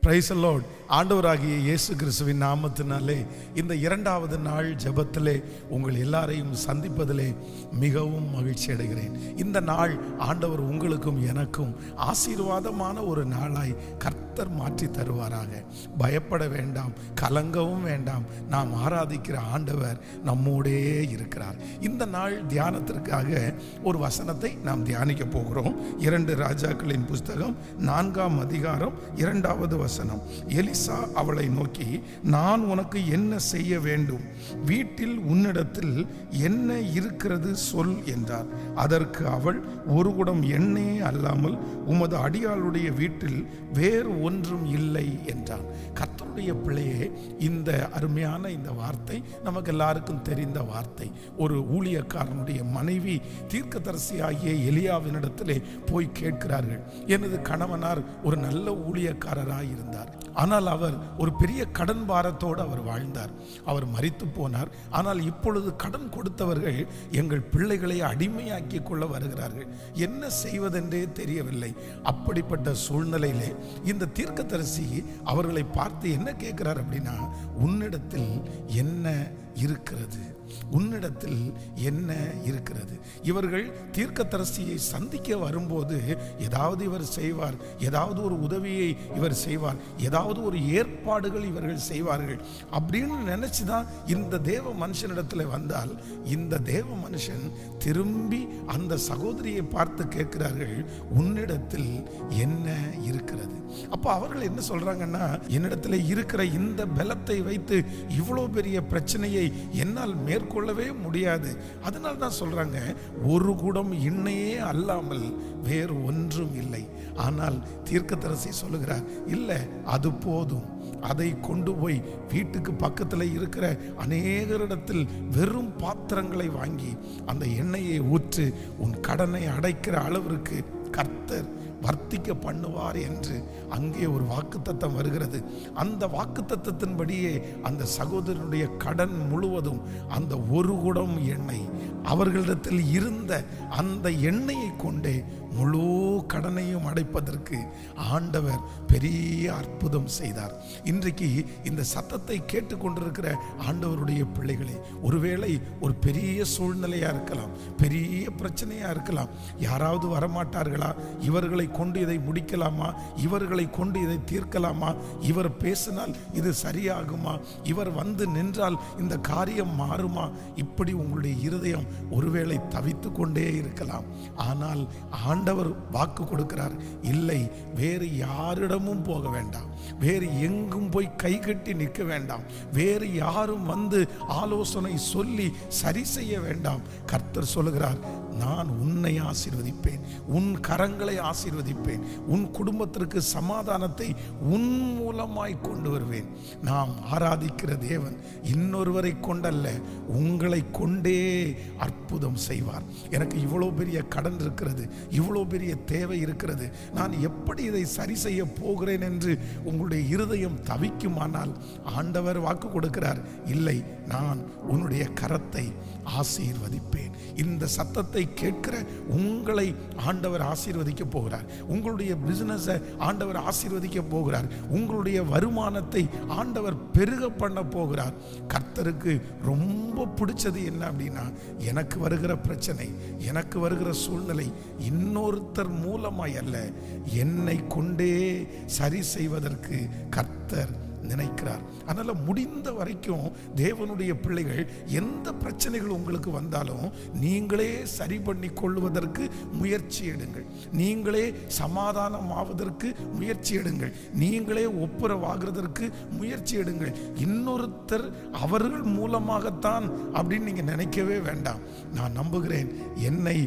Praise the Lord. ஆண்டவராகிய இயேசு கிறிஸ்துவின் நாமத்தினாலே இந்த இரண்டாவது நாள் ஜெபத்திலே உங்கள் எல்லாரையும் சந்திப்பதிலே மிகவும் மகிழ்ச்சி அடைகிறேன். இந்த நாள் ஆண்டவர் உங்களுக்கும் எனக்கும் ஆசீர்வாதமான ஒரு நாளாய் கர்த்தர் மாற்றி தருவாராக. பயப்பட வேண்டாம், கலங்கவும் வேண்டாம். நாம் ஆராதிக்கிற ஆண்டவர் நம்மோடே இருக்கிறார். இந்த நாள் தியானத்திற்காக ஒரு வசனத்தை நாம் தியானிக்க போகிறோம். 2 ராஜாக்களின் புஸ்தகம் 4ஆம் அதிகாரம் 2வது வசனம். எலிசா அவளை நோக்கி, நான் உனக்கு என்ன செய்ய வேண்டும்? வீட்டில் உன்னிடத்தில் என்ன இருக்கிறது சொல் என்றார். அதற்கு அவள், ஒரு குடம் எண்ணெயே அல்லாமல் உமது அடியாளுடைய வீட்டில் வேறு ஒன்றும் இல்லை என்றான். கர்த்தருடைய பிள்ளையே, இந்த அருமையான இந்த வார்த்தை நமக்கு எல்லாருக்கும் தெரிந்த வார்த்தை. ஒரு ஊழியக்காரனுடைய மனைவி தீர்க்கதரிசியாகிய எலியாவினிடத்திலே போய் கேட்கிறார்கள். எனது கணவனார் ஒரு நல்ல ஊழியக்காரராக இருந்தார், ஆனால் அவர் ஒரு பெரிய கடன் பாரத்தோடு அவர் வாழ்ந்தார். அவர் மரித்து போனார். ஆனால் இப்பொழுது கடன் கொடுத்தவர்கள் எங்கள் பிள்ளைகளை அடிமையாக்கி கொள்ள வருகிறார்கள். என்ன செய்வதென்றே தெரியவில்லை. அப்படிப்பட்ட சூழ்நிலையிலே இந்த தீர்க்கதரிசி அவர்களை பார்த்து என்ன கேட்கிறார் அப்படின்னா, உன்னிடத்தில் என்ன இருக்கிறது? உன்னிடத்தில் என்ன இருக்கிறது? இவர்கள் தீர்க்கதரிசியை சந்திக்க வரும்போது ஏதாவது இவர் செய்வார், ஏதாவது ஒரு உதவியை இவர் செய்வார், ஏதாவது ஒரு ஏற்பாடுகள் இவர்கள் செய்வார்கள் அப்படின்னு நினைச்சுதான் இந்த தேவ மனுஷனிடத்தில் வந்தால், இந்த தேவ மனுஷன் திரும்பி அந்த சகோதரியை பார்த்து கேட்கிறார்கள், உன்னிடத்தில் என்ன இருக்கிறது? அப்போ அவர்கள் என்ன சொல்றாங்கன்னா, என்னிடத்தில் இருக்கிற இந்த பலத்தை வைத்து இவ்வளோ பெரிய பிரச்சனையை என்னால் மேற்கொள்ளவே முடியாது. அதனால தான் சொல்றாங்க, ஒரு குடம் எண்ணெயே அல்லாமல் வேறு ஒன்றும் இல்லை. ஆனால் தீர்க்கதரிசி சொல்லுகிறார், இல்லை, அது போதும். அதை கொண்டு போய் வீட்டுக்கு பக்கத்தில் இருக்கிற அநேகரிடத்தில் வெறும் பாத்திரங்களை வாங்கி அந்த எண்ணெயை ஊற்று, உன் கடனை அடைக்கிற அளவிற்கு கர்த்தர் வர்த்திக்க பண்ணுவார் என்று அங்கே ஒரு வாக்குத்தத்தம் வருகிறது. அந்த வாக்குத்தத்தத்தின்படியே அந்த சகோதரனுடைய கடன் முழுவதும் அந்த ஒரு குடம் எண்ணெய், அவர்களிடத்தில் இருந்த அந்த எண்ணெயை கொண்டே முழு கடனையும் அடைப்பதற்கு ஆண்டவர் பெரிய அற்புதம் செய்தார். இன்றைக்கு இந்த சத்தத்தை கேட்டுக்கொண்டிருக்கிற ஆண்டவருடைய பிள்ளைகளே, ஒருவேளை ஒரு பெரிய சூழ்நிலையா இருக்கலாம், பெரிய பிரச்சனையா இருக்கலாம். யாராவது வரமாட்டார்களா? இவர்களை கொண்டு இதை முடிக்கலாமா? இவர்களை கொண்டு இதை தீர்க்கலாமா? இவர் பேசினால் இது சரியாகுமா? இவர் வந்து நின்றால் இந்த காரியம் மாறுமா? இப்படி உங்களுடைய இருதயம் ஒருவேளை தவித்து கொண்டே இருக்கலாம். ஆனால் ஆண்டவர் வாக்கு கொடுக்கிறார், இல்லை, வேறு யாரிடமும் போக வேண்டாம், வேறு எங்கும் போய் கை கட்டி நிற்க வேண்டாம், வேறு யாரும் வந்து ஆலோசனை சொல்லி சரி செய்ய வேண்டாம். கர்த்தர் சொல்லுகிறார், நான் உன்னை ஆசீர்வதிப்பேன், உன் கரங்களை ஆசீர்வதிப்பேன், உன் குடும்பத்திற்கு சமாதானத்தை உன் மூலமாய் கொண்டு வருவேன். நாம் ஆராதிக்கிற தேவன் இன்னொருவரை கொண்டல்ல, உங்களை கொண்டே அற்புதம் செய்வார். எனக்கு இவ்வளோ பெரிய கடன் இருக்கிறது, இவ்வளோ பெரிய தேவை இருக்கிறது, நான் எப்படி இதை சரி செய்ய போகிறேன் என்று உங்களுடைய இருதயம் தவிக்குமானால் ஆண்டவர் வாக்கு கொடுக்கிறார், இல்லை, நான் உன்னுடைய கரத்தை ஆசீர்வதிப்பேன். இந்த சத்தத்தை கேட்கிற உங்களை ஆண்டவர் ஆசீர்வதிக்க போகிறார். உங்களுடைய பிசினஸை ஆண்டவர் ஆசீர்வதிக்க போகிறார். உங்களுடைய வருமானத்தை ஆண்டவர் பெருக பண்ண போகிறார். கர்த்தருக்கு ரொம்ப பிடிச்சது என்ன அப்படின்னா, எனக்கு வருகிற பிரச்சனை, எனக்கு வருகிற சூழ்நிலை இன்னொருத்தர் மூலமாய் அல்ல, என்னை கொண்டே சரி செய்வதற்கு கர்த்தர் நினைக்கிறார். அதனால முடிந்த வரைக்கும் தேவனுடைய பிள்ளைகள், எந்த பிரச்சனைகள் உங்களுக்கு வந்தாலும் நீங்களே சரி பண்ணி கொள்வதற்கு முயற்சி எடுங்கள், நீங்களே சமாதானம் ஆவதற்கு முயற்சி எடுங்கள், நீங்களே ஒப்புரவாகிறதற்கு முயற்சி எடுங்கள். இன்னொருத்தர் அவர்கள் மூலமாகத்தான் அப்படின்னு நீங்க நினைக்கவே வேண்டாம். நான் நம்புகிறேன், என்னை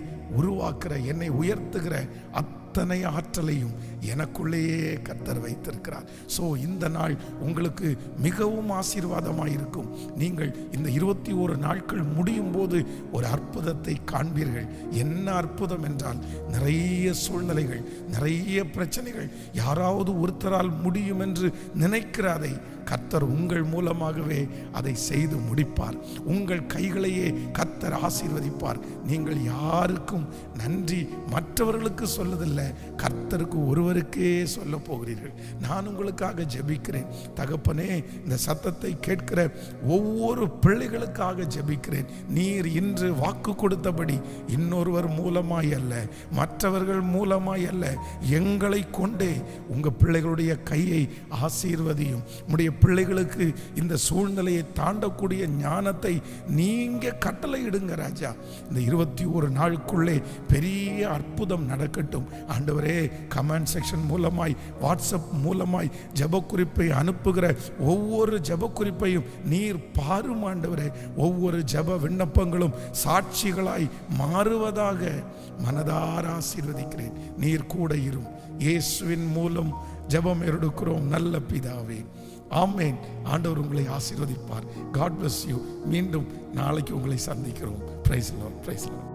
உருவாக்குற, என்னை உயர்த்துகிற அத்தனை ஆற்றலையும் எனக்குள்ளேயே கர்த்தர் வைத்திருக்கிறார். ஸோ இந்த நாள் உங்களுக்கு மிகவும் ஆசீர்வாதமாயிருக்கும். நீங்கள் இந்த 21 நாட்கள் முடியும் போது ஒரு அற்புதத்தை காண்பீர்கள். என்ன அற்புதம் என்றால், நிறைய சூழ்நிலைகள், நிறைய பிரச்சனைகள், யாராவது ஒருத்தரால் முடியும் என்று நினைக்கிறாதை கர்த்தர் உங்கள் மூலமாகவே அதை செய்து முடிப்பார். உங்கள் கைகளையே கர்த்தர் கர்த்தர் ஆசீர்வதிப்பார். நீங்கள் யாருக்கும் நன்றி மற்றவர்களுக்கு சொல்லதில்லை, கர்த்தருக்கு ஒருவருக்கே சொல்ல போகிறீர்கள். நான் உங்களுக்காக ஜெபிக்கிறேன் தகப்பனே. இந்த சத்தத்தை கேட்கிற ஒவ்வொரு பிள்ளைகளுக்காக ஜெபிக்கிறேன். நீர் இன்று வாக்கு கொடுத்தபடி இன்னொருவர் மூலமாய் அல்ல, மற்றவர்கள் மூலமாய் அல்ல, எங்களை கொண்டே உங்க பிள்ளைகளுடைய கையை ஆசீர்வதியும். உடைய பிள்ளைகளுக்கு இந்த சூழ்நிலையை தாண்டக்கூடிய ஞானத்தை நீங்க கட்டளை இடுங்க ராஜா. இந்த 21 நாளுக்குள்ளே பெரிய அற்புதம் நடக்கட்டும் ஆண்டவரே. கமெண்ட் செக்ஷன் மூலமாய், வாட்ஸ்அப் மூலமாய் ஜெப குறிப்பை அனுப்புகிற ஒவ்வொரு ஜெப குறிப்பையும் நீர் பாரும் ஆண்டவரே. ஒவ்வொரு ஜெப விண்ணப்பங்களும் சாட்சிகளாய் மாறுவதாக மனதார ஆசீர்வதிக்கிறேன். நீர் கூட இரும். இயேசுவின் மூலம் ஜெபம் எடுக்கிறோம் நல்ல பிதாவே, ஆமென். ஆண்டவர் உங்களை ஆசீர்வதிப்பார். God bless you. மீண்டும் நாளைக்கு உங்களை சந்திக்கிறோம். Praise the Lord.